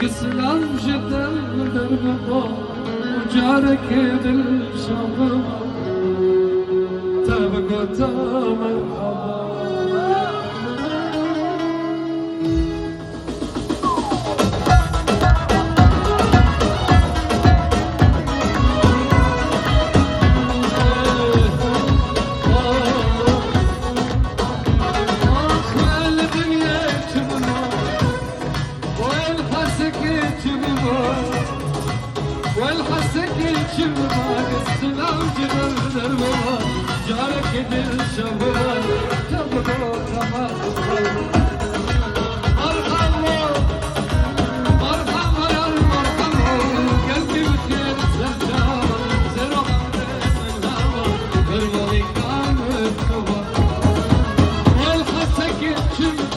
كسلان جدا دربه وجارك بالشام تبقى مرحبا والحسك الجمال السلام جبل دربه جارك بالشباب تبقى مرحبا مرحبا يا مرحبا قلبي بخير سجار زرع من الهوى دربه كان مكتوب والحسك الجمال